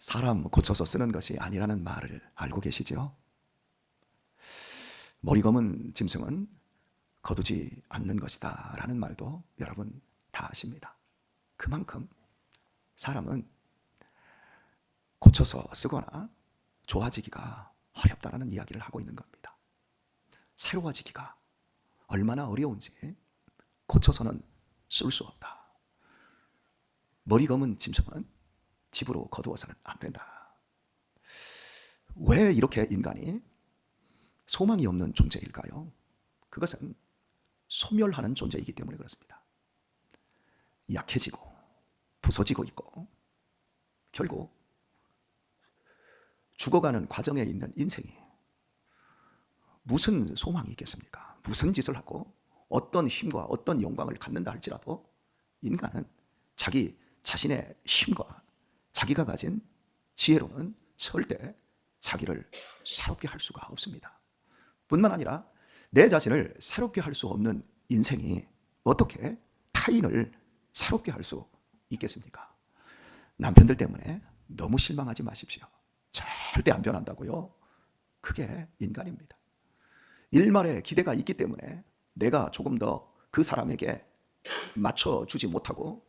사람 고쳐서 쓰는 것이 아니라는 말을 알고 계시죠? 머리 검은 짐승은 거두지 않는 것이다 라는 말도 여러분 다 아십니다. 그만큼 사람은 고쳐서 쓰거나 좋아지기가 어렵다라는 이야기를 하고 있는 겁니다. 새로워지기가 얼마나 어려운지 고쳐서는 쓸 수 없다. 머리 검은 짐승은 집으로 거두어서는 안 된다. 왜 이렇게 인간이 소망이 없는 존재일까요? 그것은 소멸하는 존재이기 때문에 그렇습니다. 약해지고 부서지고 있고 결국 죽어가는 과정에 있는 인생이 무슨 소망이 있겠습니까? 무슨 짓을 하고 어떤 힘과 어떤 영광을 갖는다 할지라도 인간은 자기 자신의 힘과 자기가 가진 지혜로는 절대 자기를 새롭게 할 수가 없습니다. 뿐만 아니라 내 자신을 새롭게 할 수 없는 인생이 어떻게 타인을 새롭게 할 수 있겠습니까? 남편들 때문에 너무 실망하지 마십시오. 절대 안 변한다고요. 그게 인간입니다. 일말의 기대가 있기 때문에 내가 조금 더 그 사람에게 맞춰주지 못하고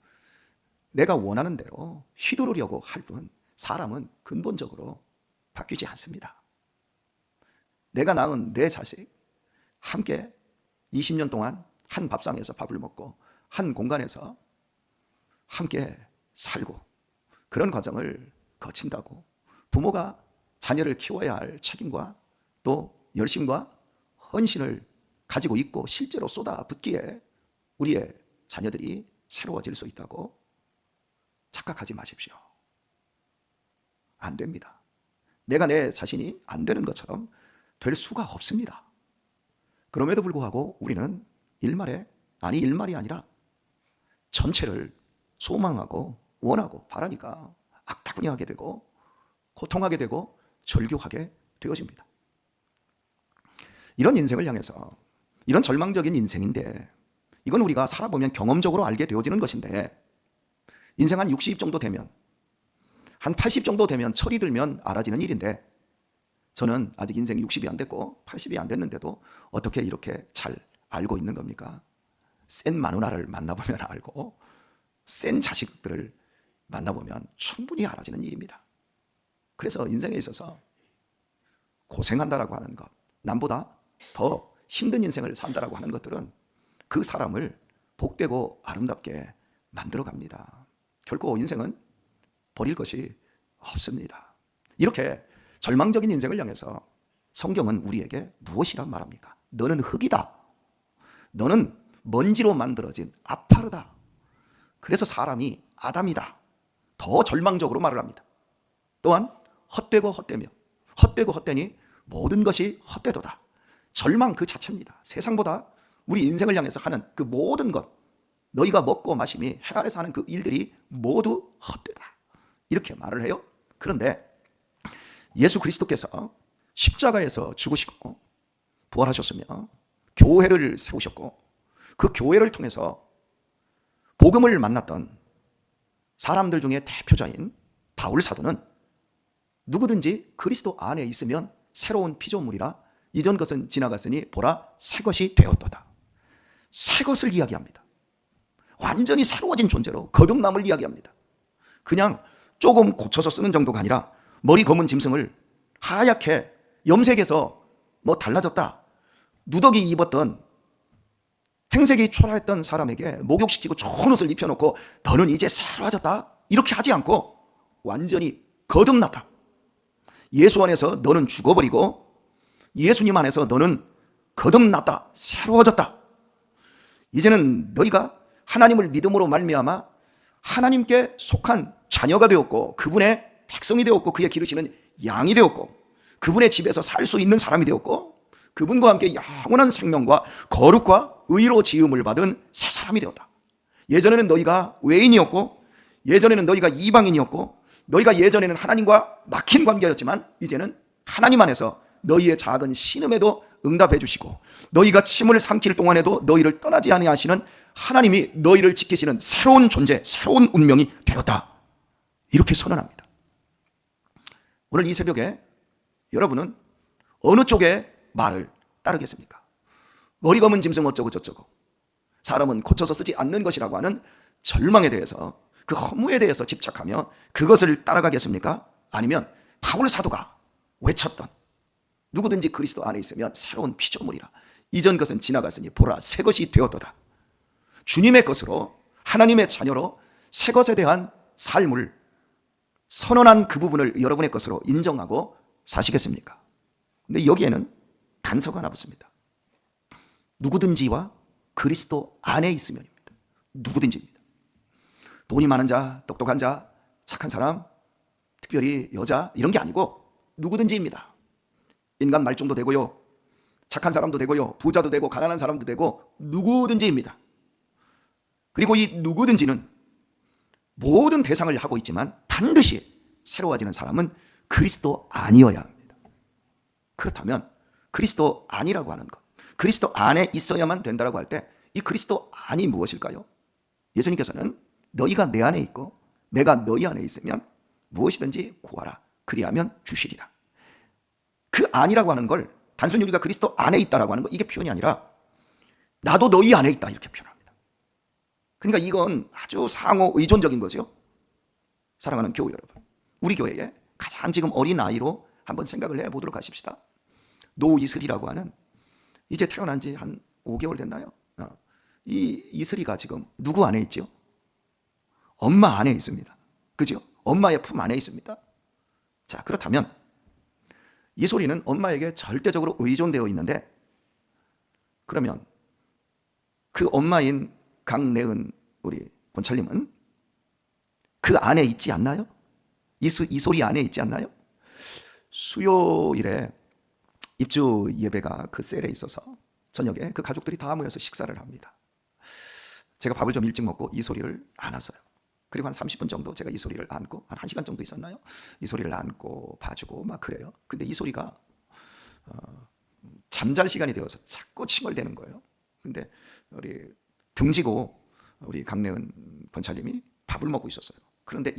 내가 원하는 대로 휘두르려고 할 뿐 사람은 근본적으로 바뀌지 않습니다. 내가 낳은 내 자식 함께 20년 동안 한 밥상에서 밥을 먹고 한 공간에서 함께 살고 그런 과정을 거친다고 부모가 자녀를 키워야 할 책임과 또 열심과 헌신을 가지고 있고 실제로 쏟아붓기에 우리의 자녀들이 새로워질 수 있다고 착각하지 마십시오. 안 됩니다. 내가 내 자신이 안 되는 것처럼 될 수가 없습니다. 그럼에도 불구하고 우리는 일말이 아니라 전체를 소망하고 원하고 바라니까 악다구니하게 되고 고통하게 되고 절규하게 되어집니다. 이런 인생을 향해서 이런 절망적인 인생인데 이건 우리가 살아보면 경험적으로 알게 되어지는 것인데 인생 한 60 정도 되면 한 80 정도 되면 철이 들면 알아지는 일인데 저는 아직 인생 60이 안 됐고 80이 안 됐는데도 어떻게 이렇게 잘 알고 있는 겁니까? 센 마누라를 만나보면 알고 센 자식들을 만나보면 충분히 알아지는 일입니다. 그래서 인생에 있어서 고생한다라고 하는 것, 남보다 더 힘든 인생을 산다라고 하는 것들은 그 사람을 복되고 아름답게 만들어갑니다. 결코 인생은 버릴 것이 없습니다. 이렇게 절망적인 인생을 향해서 성경은 우리에게 무엇이란 말합니까? 너는 흙이다. 너는 먼지로 만들어진 아파르다. 그래서 사람이 아담이다. 더 절망적으로 말을 합니다. 또한 헛되고 헛되며 헛되고 헛되니 모든 것이 헛되도다. 절망 그 자체입니다. 세상보다 우리 인생을 향해서 하는 그 모든 것, 너희가 먹고 마심이 해 아래서 하는 그 일들이 모두 헛되다. 이렇게 말을 해요. 그런데 예수 그리스도께서 십자가에서 죽으시고 부활하셨으며 교회를 세우셨고 그 교회를 통해서 복음을 만났던 사람들 중에 대표자인 바울 사도는 누구든지 그리스도 안에 있으면 새로운 피조물이라 이전 것은 지나갔으니 보라 새 것이 되었도다. 새 것을 이야기합니다. 완전히 새로워진 존재로 거듭남을 이야기합니다. 그냥 조금 고쳐서 쓰는 정도가 아니라 머리 검은 짐승을 하얗게 염색해서 뭐 달라졌다. 누더기 입었던 행색이 초라했던 사람에게 목욕시키고 좋은 옷을 입혀놓고 너는 이제 새로워졌다. 이렇게 하지 않고 완전히 거듭났다. 예수 안에서 너는 죽어버리고 예수님 안에서 너는 거듭났다. 새로워졌다. 이제는 너희가 하나님을 믿음으로 말미암아 하나님께 속한 자녀가 되었고 그분의 백성이 되었고 그의 기르시는 양이 되었고 그분의 집에서 살 수 있는 사람이 되었고 그분과 함께 영원한 생명과 거룩과 의로 지음을 받은 새 사람이 되었다. 예전에는 너희가 외인이었고 예전에는 너희가 이방인이었고 너희가 예전에는 하나님과 막힌 관계였지만 이제는 하나님 안에서 너희의 작은 신음에도 응답해 주시고 너희가 침을 삼킬 동안에도 너희를 떠나지 아니하시는 하나님이 너희를 지키시는 새로운 존재, 새로운 운명이 되었다. 이렇게 선언합니다. 오늘 이 새벽에 여러분은 어느 쪽의 말을 따르겠습니까? 머리 검은 짐승 어쩌고 저쩌고, 사람은 고쳐서 쓰지 않는 것이라고 하는 절망에 대해서, 그 허무에 대해서 집착하며 그것을 따라가겠습니까? 아니면 바울 사도가 외쳤던 누구든지 그리스도 안에 있으면 새로운 피조물이라, 이전 것은 지나갔으니 보라 새 것이 되었도다. 주님의 것으로, 하나님의 자녀로 새 것에 대한 삶을 선언한 그 부분을 여러분의 것으로 인정하고 사시겠습니까? 근데 여기에는 단서가 하나 붙습니다. 누구든지와 그리스도 안에 있으면입니다. 누구든지입니다. 돈이 많은 자, 똑똑한 자, 착한 사람, 특별히 여자, 이런 게 아니고 누구든지입니다. 인간 말종도 되고요, 착한 사람도 되고요, 부자도 되고 가난한 사람도 되고, 누구든지입니다. 그리고 이 누구든지는 모든 대상을 하고 있지만 반드시 새로워지는 사람은 그리스도 안이어야 합니다. 그렇다면 그리스도 안이라고 하는 것, 그리스도 안에 있어야만 된다고 할 때 이 그리스도 안이 무엇일까요? 예수님께서는 너희가 내 안에 있고 내가 너희 안에 있으면 무엇이든지 구하라 그리하면 주시리라. 그 안이라고 하는 걸 단순히 우리가 그리스도 안에 있다라고 하는 거, 이게 표현이 아니라 나도 너희 안에 있다 이렇게 표현합니다. 그러니까 이건 아주 상호 의존적인 거죠. 사랑하는 교우 여러분, 우리 교회에 가장 지금 어린 아이로 한번 생각을 해보도록 하십시다. 노이슬이라고 하는, 이제 태어난 지 한 5개월 됐나요? 이 이슬이가 지금 누구 안에 있죠? 엄마 안에 있습니다. 그죠? 엄마의 품 안에 있습니다. 자, 그렇다면 이소리는 엄마에게 절대적으로 의존되어 있는데, 그러면 그 엄마인 강래은 우리 권철님은 그 안에 있지 않나요? 이소리 안에 있지 않나요? 수요일에 입주 예배가 그 셀에 있어서 저녁에 그 가족들이 다 모여서 식사를 합니다. 제가 밥을 좀 일찍 먹고 이소리를 안았어요. 그리고 한 30분 정도 제가 이소리를 안고, 한 1시간 정도 있었나요? 이소리를 안고 봐주고 막 그래요. 근데 이소리가 잠잘 시간이 되어서 자꾸 칭얼대는 거예요. 근데 우리 등지고 우리 강래은 권찰님이 밥을 먹고 있었어요. 그런데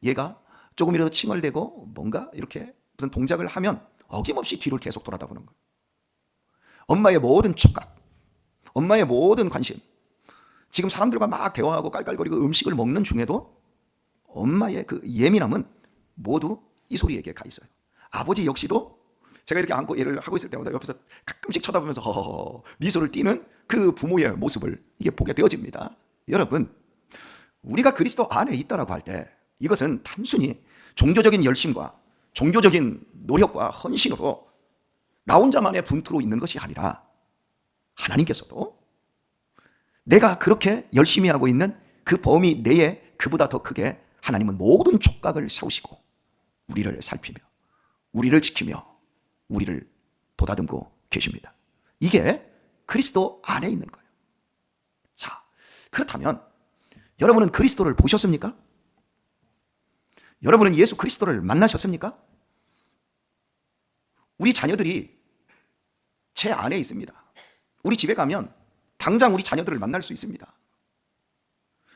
얘가 조금이라도 칭얼대고 뭔가 이렇게 무슨 동작을 하면 어김없이 뒤를 계속 돌아다보는 거예요. 엄마의 모든 촉각, 엄마의 모든 관심, 지금 사람들과 막 대화하고 깔깔거리고 음식을 먹는 중에도 엄마의 그 예민함은 모두 이소리에게 가 있어요. 아버지 역시도 제가 이렇게 안고 얘를 하고 있을 때마다 옆에서 가끔씩 쳐다보면서 허허허 미소를 띠는 그 부모의 모습을 이게 보게 되어집니다. 여러분, 우리가 그리스도 안에 있다라고 할 때 이것은 단순히 종교적인 열심과 종교적인 노력과 헌신으로 나 혼자만의 분투로 있는 것이 아니라, 하나님께서도 내가 그렇게 열심히 하고 있는 그 범위 내에 그보다 더 크게 하나님은 모든 촉각을 세우시고 우리를 살피며 우리를 지키며 우리를 보다듬고 계십니다. 이게 그리스도 안에 있는 거예요. 자, 그렇다면 여러분은 그리스도를 보셨습니까? 여러분은 예수 그리스도를 만나셨습니까? 우리 자녀들이 제 안에 있습니다. 우리 집에 가면 당장 우리 자녀들을 만날 수 있습니다.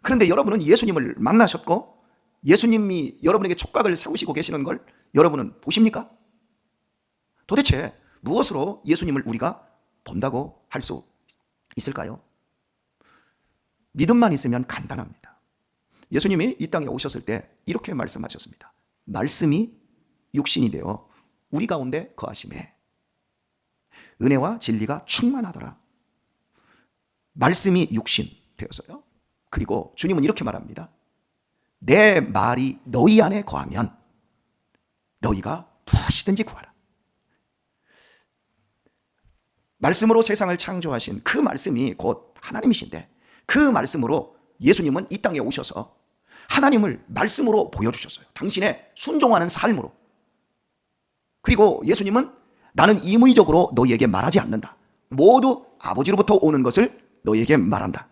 그런데 여러분은 예수님을 만나셨고 예수님이 여러분에게 촉각을 세우시고 계시는 걸 여러분은 보십니까? 도대체 무엇으로 예수님을 우리가 본다고 할 수 있을까요? 믿음만 있으면 간단합니다. 예수님이 이 땅에 오셨을 때 이렇게 말씀하셨습니다. 말씀이 육신이 되어 우리 가운데 거하심에 은혜와 진리가 충만하더라. 말씀이 육신 되었어요. 그리고 주님은 이렇게 말합니다. 내 말이 너희 안에 거하면 너희가 무엇이든지 구하라. 말씀으로 세상을 창조하신 그 말씀이 곧 하나님이신데, 그 말씀으로 예수님은 이 땅에 오셔서 하나님을 말씀으로 보여주셨어요. 당신의 순종하는 삶으로. 그리고 예수님은 나는 임의적으로 너희에게 말하지 않는다. 모두 아버지로부터 오는 것을 너희에게 말한다.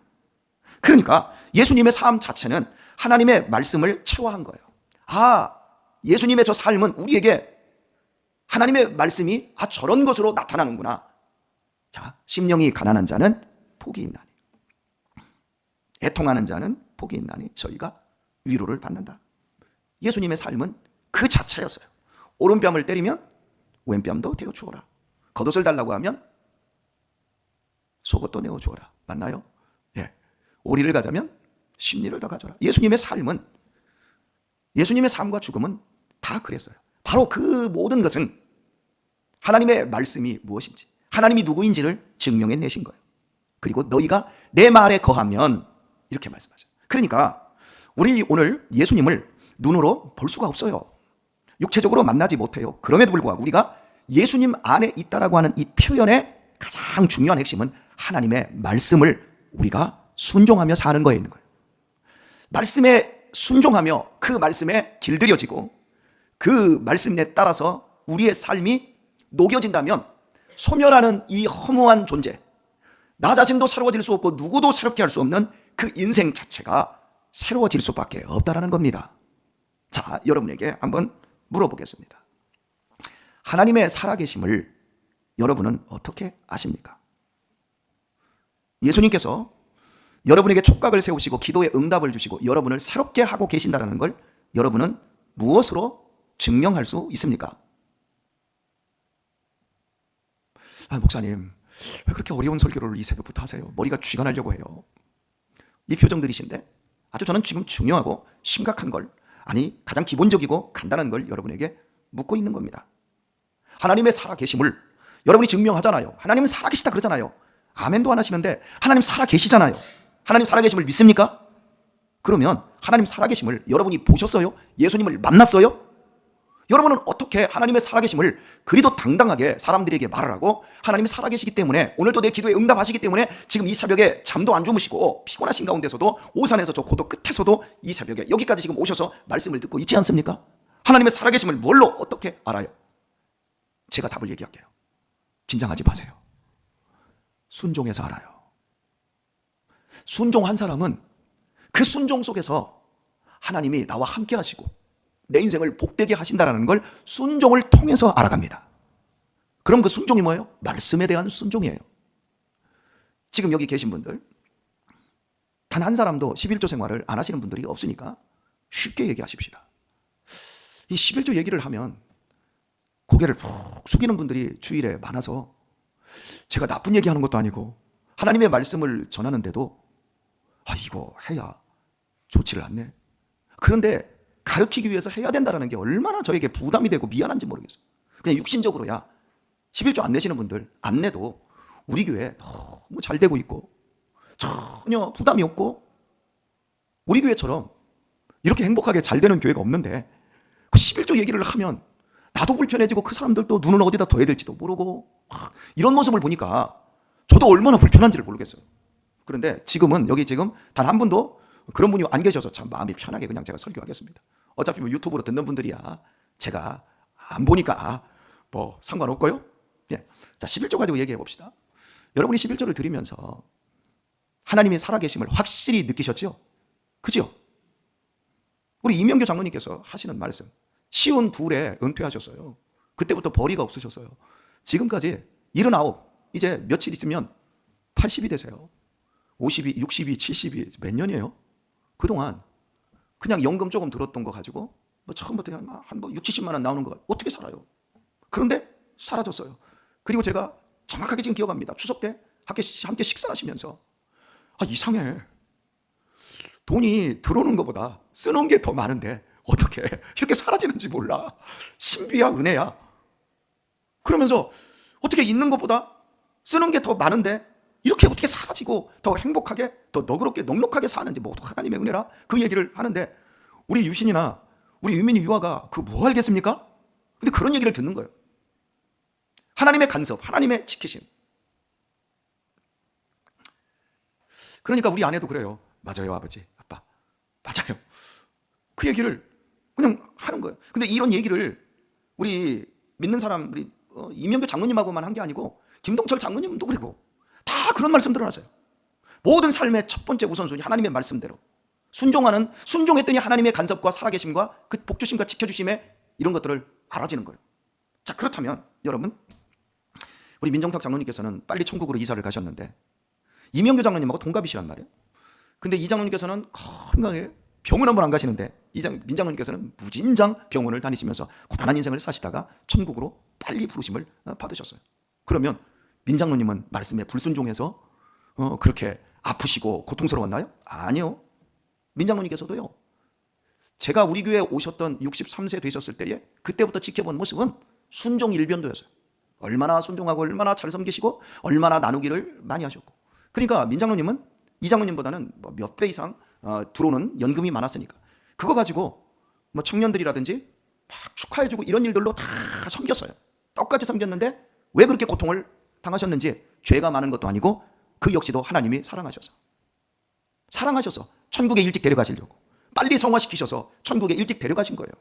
그러니까 예수님의 삶 자체는 하나님의 말씀을 체화한 거예요. 아, 예수님의 저 삶은 우리에게 하나님의 말씀이 저런 것으로 나타나는구나. 자, 심령이 가난한 자는 복이 있나니, 애통하는 자는 복이 있나니 저희가 위로를 받는다. 예수님의 삶은 그 자체였어요. 오른뺨을 때리면 왼뺨도 대어 주어라. 겉옷을 달라고 하면 속옷도 내어 주어라. 맞나요? 예. 오리를 가자면 십리를 더 가져라. 예수님의 삶은, 예수님의 삶과 죽음은 다 그랬어요. 바로 그 모든 것은 하나님의 말씀이 무엇인지, 하나님이 누구인지를 증명해 내신 거예요. 그리고 너희가 내 말에 거하면, 이렇게 말씀하죠. 그러니까 우리 오늘 예수님을 눈으로 볼 수가 없어요. 육체적으로 만나지 못해요. 그럼에도 불구하고 우리가 예수님 안에 있다라고 하는 이 표현의 가장 중요한 핵심은 하나님의 말씀을 우리가 순종하며 사는 거에 있는 거예요. 말씀에 순종하며 그 말씀에 길들여지고 그 말씀에 따라서 우리의 삶이 녹여진다면 소멸하는 이 허무한 존재, 나 자신도 새로워질 수 없고 누구도 새롭게 할 수 없는 그 인생 자체가 새로워질 수밖에 없다라는 겁니다. 자, 여러분에게 한번 물어보겠습니다. 하나님의 살아계심을 여러분은 어떻게 아십니까? 예수님께서 여러분에게 촉각을 세우시고 기도에 응답을 주시고 여러분을 새롭게 하고 계신다는 걸 여러분은 무엇으로 증명할 수 있습니까? 목사님, 왜 그렇게 어려운 설교를 이 새벽부터 하세요? 머리가 쥐가 나려고 해요. 이 표정들이신데 아주 저는 지금 중요하고 심각한 걸, 아니 가장 기본적이고 간단한 걸 여러분에게 묻고 있는 겁니다. 하나님의 살아계심을 여러분이 증명하잖아요. 하나님은 살아계시다 그러잖아요. 아멘도 안 하시는데 하나님 살아계시잖아요. 하나님 살아계심을 믿습니까? 그러면 하나님 살아계심을 여러분이 보셨어요? 예수님을 만났어요? 여러분은 어떻게 하나님의 살아계심을 그리도 당당하게 사람들에게 말을 하고, 하나님이 살아계시기 때문에 오늘도 내 기도에 응답하시기 때문에 지금 이 새벽에 잠도 안 주무시고 피곤하신 가운데서도 오산에서 저 고도 끝에서도 이 새벽에 여기까지 지금 오셔서 말씀을 듣고 있지 않습니까? 하나님의 살아계심을 뭘로 어떻게 알아요? 제가 답을 얘기할게요. 긴장하지 마세요. 순종해서 알아요. 순종한 사람은 그 순종 속에서 하나님이 나와 함께 하시고 내 인생을 복되게 하신다는 걸 순종을 통해서 알아갑니다. 그럼 그 순종이 뭐예요? 말씀에 대한 순종이에요. 지금 여기 계신 분들 단 한 사람도 11조 생활을 안 하시는 분들이 없으니까 쉽게 얘기하십시다. 이 11조 얘기를 하면 고개를 푹 숙이는 분들이 주일에 많아서, 제가 나쁜 얘기하는 것도 아니고 하나님의 말씀을 전하는데도 이거 해야 좋지를 않네. 그런데 가르치기 위해서 해야 된다는 게 얼마나 저에게 부담이 되고 미안한지 모르겠어요. 그냥 육신적으로 11조 안 내시는 분들 안 내도 우리 교회 너무 잘 되고 있고 전혀 부담이 없고 우리 교회처럼 이렇게 행복하게 잘 되는 교회가 없는데 그 11조 얘기를 하면 나도 불편해지고 그 사람들도 눈은 어디다 둬야 될지도 모르고 이런 모습을 보니까 저도 얼마나 불편한지를 모르겠어요. 그런데 지금은 여기 지금 단 한 분도 그런 분이 안 계셔서 참 마음이 편하게 그냥 제가 설교하겠습니다. 어차피 뭐 유튜브로 듣는 분들이야 제가 안 보니까 뭐 상관없고요. 예. 자, 11조 가지고 얘기해 봅시다. 여러분이 11조를 드리면서 하나님이 살아계심을 확실히 느끼셨죠? 그죠? 우리 이명규 장로님께서 하시는 말씀, 쉬운 둘에 은퇴하셨어요. 그때부터 벌이가 없으셨어요. 지금까지 79, 이제 며칠 있으면 80이 되세요. 52, 62, 70이 몇 년이에요? 그동안 그냥 연금 조금 들었던 거 가지고 뭐 처음부터 한 6, 70만 원 나오는 거 어떻게 살아요? 그런데 사라졌어요. 그리고 제가 정확하게 지금 기억합니다. 추석 때 함께 식사하시면서 이상해. 돈이 들어오는 것보다 쓰는 게 더 많은데 어떻게 이렇게 사라지는지 몰라. 신비야 은혜야. 그러면서 어떻게 있는 것보다 쓰는 게 더 많은데 이렇게 어떻게 사라지고 더 행복하게 더 너그럽게 넉넉하게 사는지 모두 하나님의 은혜라 그 얘기를 하는데, 우리 유신이나 우리 유민이 유아가 그 뭐 알겠습니까? 근데 그런 얘기를 듣는 거예요. 하나님의 간섭, 하나님의 지키심. 그러니까 우리 아내도 그래요. 맞아요 아버지, 아빠, 맞아요. 그 얘기를 그냥 하는 거예요. 근데 이런 얘기를 우리 믿는 사람, 우리 이명규 장로님하고만 한 게 아니고 김동철 장로님도 그리고 다 그런 말씀들을 하세요. 모든 삶의 첫 번째 우선순위 하나님의 말씀대로 순종했더니 하나님의 간섭과 살아계심과 그 복주심과 지켜주심의 이런 것들을 알아지는 거예요. 자, 그렇다면 여러분, 우리 민정탁 장로님께서는 빨리 천국으로 이사를 가셨는데 이명규 장로님하고 동갑이시란 말이에요. 근데 이 장로님께서는 건강해 병원 한 번 안 가시는데 민장로님께서는 무진장 병원을 다니시면서 고단한 인생을 사시다가 천국으로 빨리 부르심을 받으셨어요. 그러면 민장로님은 말씀에 불순종해서 그렇게 아프시고 고통스러웠나요? 아니요. 민장로님께서도요, 제가 우리 교회에 오셨던 63세 되셨을 때에 그때부터 지켜본 모습은 순종 일변도였어요. 얼마나 순종하고 얼마나 잘 섬기시고 얼마나 나누기를 많이 하셨고. 그러니까 민장로님은 이장로님보다는 몇 배 이상 들어오는 연금이 많았으니까 그거 가지고 뭐 청년들이라든지 막 축하해주고 이런 일들로 다 섬겼어요. 똑같이 섬겼는데 왜 그렇게 고통을 당하셨는지, 죄가 많은 것도 아니고 그 역시도 하나님이 사랑하셔서 천국에 일찍 데려가시려고 빨리 성화시키셔서 천국에 일찍 데려가신 거예요.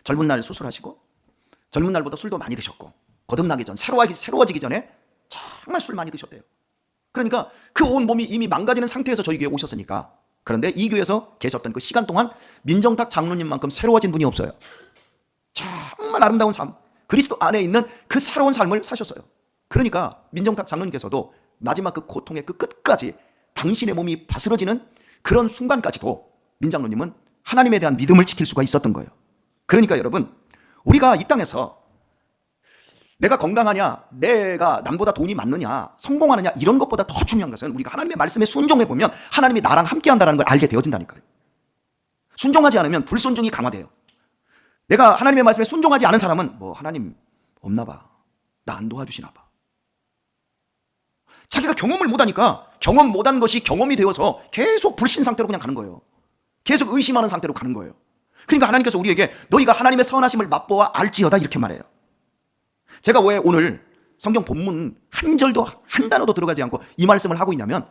젊은 날 수술하시고 젊은 날보다 술도 많이 드셨고 거듭나기 전 새로워지기 전에 정말 술 많이 드셨대요. 그러니까 그 온 몸이 이미 망가지는 상태에서 저희 교회에 오셨으니까. 그런데 이 교회에서 계셨던 그 시간 동안 민정탁 장로님만큼 새로워진 분이 없어요. 정말 아름다운 삶, 그리스도 안에 있는 그 새로운 삶을 사셨어요. 그러니까 민정탁 장로님께서도 마지막 그 고통의 그 끝까지 당신의 몸이 바스러지는 그런 순간까지도 민장로님은 하나님에 대한 믿음을 지킬 수가 있었던 거예요. 그러니까 여러분, 우리가 이 땅에서 내가 건강하냐, 내가 남보다 돈이 많느냐, 성공하느냐, 이런 것보다 더 중요한 것은 우리가 하나님의 말씀에 순종해 보면 하나님이 나랑 함께 한다는 걸 알게 되어진다니까요. 순종하지 않으면 불순종이 강화돼요. 내가 하나님의 말씀에 순종하지 않은 사람은 뭐 하나님 없나 봐, 나 안 도와주시나 봐. 자기가 경험을 못하니까 경험 못한 것이 경험이 되어서 계속 불신 상태로 그냥 가는 거예요. 계속 의심하는 상태로 가는 거예요. 그러니까 하나님께서 우리에게 너희가 하나님의 선하심을 맛보아 알지어다 이렇게 말해요. 제가 왜 오늘 성경 본문 한 절도 한 단어도 들어가지 않고 이 말씀을 하고 있냐면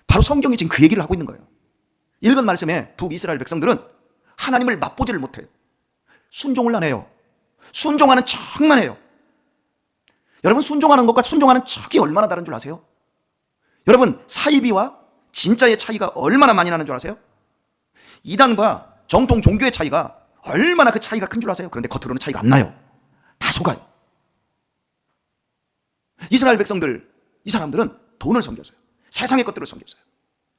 바로 성경이 지금 그 얘기를 하고 있는 거예요. 읽은 말씀에 북이스라엘 백성들은 하나님을 맛보지를 못해요. 순종을 안 해요. 순종하는 척만 해요. 여러분, 순종하는 것과 순종하는 척이 얼마나 다른 줄 아세요? 여러분, 사이비와 진짜의 차이가 얼마나 많이 나는 줄 아세요? 이단과 정통 종교의 차이가 얼마나 그 차이가 큰 줄 아세요? 그런데 겉으로는 차이가 안 나요. 다 속아요. 이스라엘 백성들, 이 사람들은 돈을 섬겼어요. 세상의 것들을 섬겼어요.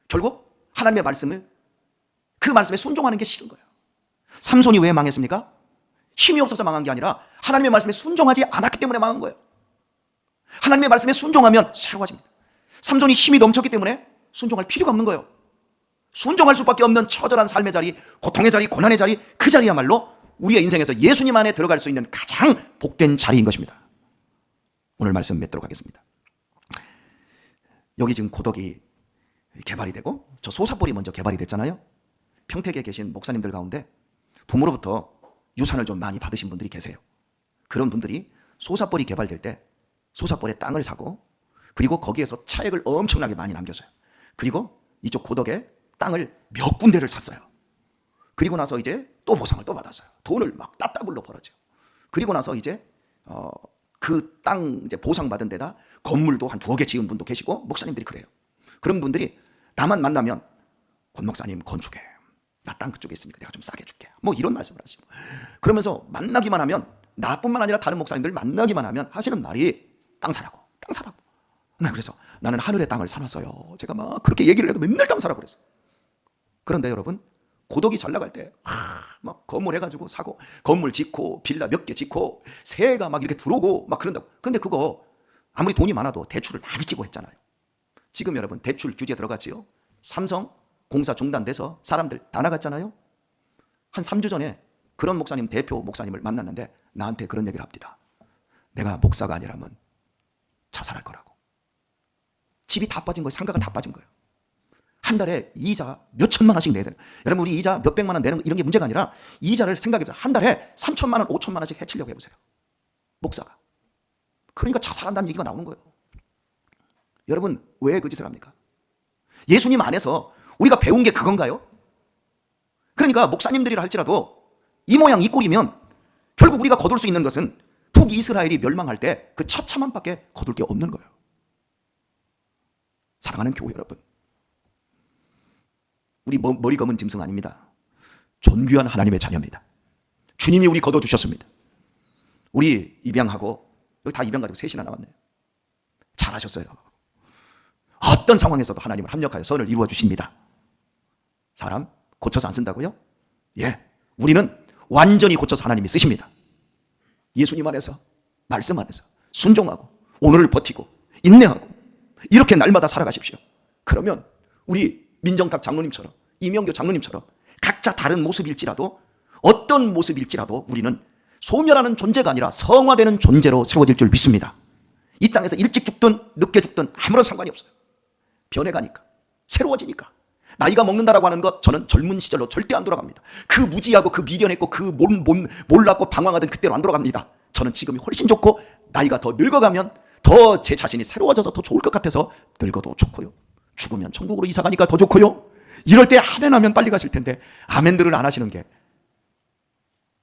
결국 하나님의 말씀을, 그 말씀에 순종하는 게 싫은 거예요. 삼손이 왜 망했습니까? 힘이 없어서 망한 게 아니라 하나님의 말씀에 순종하지 않았기 때문에 망한 거예요. 하나님의 말씀에 순종하면 새로워집니다. 삼손이 힘이 넘쳤기 때문에 순종할 필요가 없는 거예요. 순종할 수밖에 없는 처절한 삶의 자리, 고통의 자리, 고난의 자리, 그 자리야말로 우리의 인생에서 예수님 안에 들어갈 수 있는 가장 복된 자리인 것입니다. 오늘 말씀 맺도록 하겠습니다. 여기 지금 고덕이 개발이 되고 저 소사벌이 먼저 개발이 됐잖아요. 평택에 계신 목사님들 가운데 부모로부터 유산을 좀 많이 받으신 분들이 계세요. 그런 분들이 소사벌이 개발될 때 소사벌의 땅을 사고 그리고 거기에서 차액을 엄청나게 많이 남겼어요. 그리고 이쪽 고덕에 땅을 몇 군데를 샀어요. 그리고 나서 이제 또 보상을 또 받았어요. 돈을 막 따따블로 벌었죠. 그리고 나서 이제 그 땅 이제 보상받은 데다 건물도 한 2개 지은 분도 계시고 목사님들이 그래요. 그런 분들이 나만 만나면 권 목사님 건축해. 나 땅 그쪽에 있으니까 내가 좀 싸게 줄게. 뭐 이런 말씀을 하시고. 그러면서 만나기만 하면 나뿐만 아니라 다른 목사님들 만나기만 하면 하시는 말이 땅 사라고. 땅 사라고. 나 그래서 나는 하늘의 땅을 사놨어요. 제가 막 그렇게 얘기를 해도 맨날 땅 사라고 그랬어요. 그런데 여러분, 고덕이 잘 나갈 때 막 건물 해가지고 사고 건물 짓고 빌라 몇 개 짓고 새가 막 이렇게 들어오고 막 그런다고. 근데 그거 아무리 돈이 많아도 대출을 많이 끼고 했잖아요. 지금 여러분 대출 규제 들어갔지요. 삼성 공사 중단돼서 사람들 다 나갔잖아요. 한 3주 전에 그런 목사님, 대표 목사님을 만났는데 나한테 그런 얘기를 합니다. 내가 목사가 아니라면 자살할 거라고. 집이 다 빠진 거예요. 상가가 다 빠진 거예요. 한 달에 이자 몇 천만 원씩 내야 돼요. 여러분, 우리 이자 몇 백만 원 내는 거 이런 게 문제가 아니라 이자를 생각해보세요. 한 달에 3천만 원, 5천만 원씩 해치려고 해보세요. 목사가. 그러니까 자살한다는 얘기가 나오는 거예요. 여러분, 왜 그 짓을 합니까? 예수님 안에서 우리가 배운 게 그건가요? 그러니까 목사님들이라 할지라도 이 모양 이 꼴이면 결국 우리가 거둘 수 있는 것은 북이스라엘이 멸망할 때 그 처참함밖에 거둘 게 없는 거예요. 사랑하는 교회 여러분, 우리 머리 검은 짐승 아닙니다. 존귀한 하나님의 자녀입니다. 주님이 우리 거둬주셨습니다. 우리 입양하고 여기 다 입양 가지고 셋이나 나왔네요. 잘하셨어요. 어떤 상황에서도 하나님을 합력하여 선을 이루어 주십니다. 사람 고쳐서 안 쓴다고요? 예, 우리는 완전히 고쳐서 하나님이 쓰십니다. 예수님 안에서, 말씀 안에서 순종하고 오늘을 버티고 인내하고 이렇게 날마다 살아가십시오. 그러면 우리 민정탁 장로님처럼, 이명교 장로님처럼 각자 다른 모습일지라도, 어떤 모습일지라도 우리는 소멸하는 존재가 아니라 성화되는 존재로 세워질 줄 믿습니다. 이 땅에서 일찍 죽든 늦게 죽든 아무런 상관이 없어요. 변해가니까, 새로워지니까. 나이가 먹는다라고 하는 것, 저는 젊은 시절로 절대 안 돌아갑니다. 그 무지하고 그 미련했고 그 몰랐고 방황하던 그때로 안 돌아갑니다. 저는 지금이 훨씬 좋고, 나이가 더 늙어가면 더 제 자신이 새로워져서 더 좋을 것 같아서 늙어도 좋고요. 죽으면 천국으로 이사가니까 더 좋고요. 이럴 때 아멘 하면 빨리 가실 텐데 아멘들을 안 하시는 게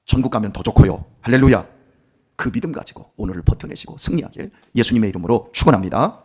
천국 가면 더 좋고요. 할렐루야. 그 믿음 가지고 오늘을 버텨내시고 승리하길 예수님의 이름으로 축원합니다.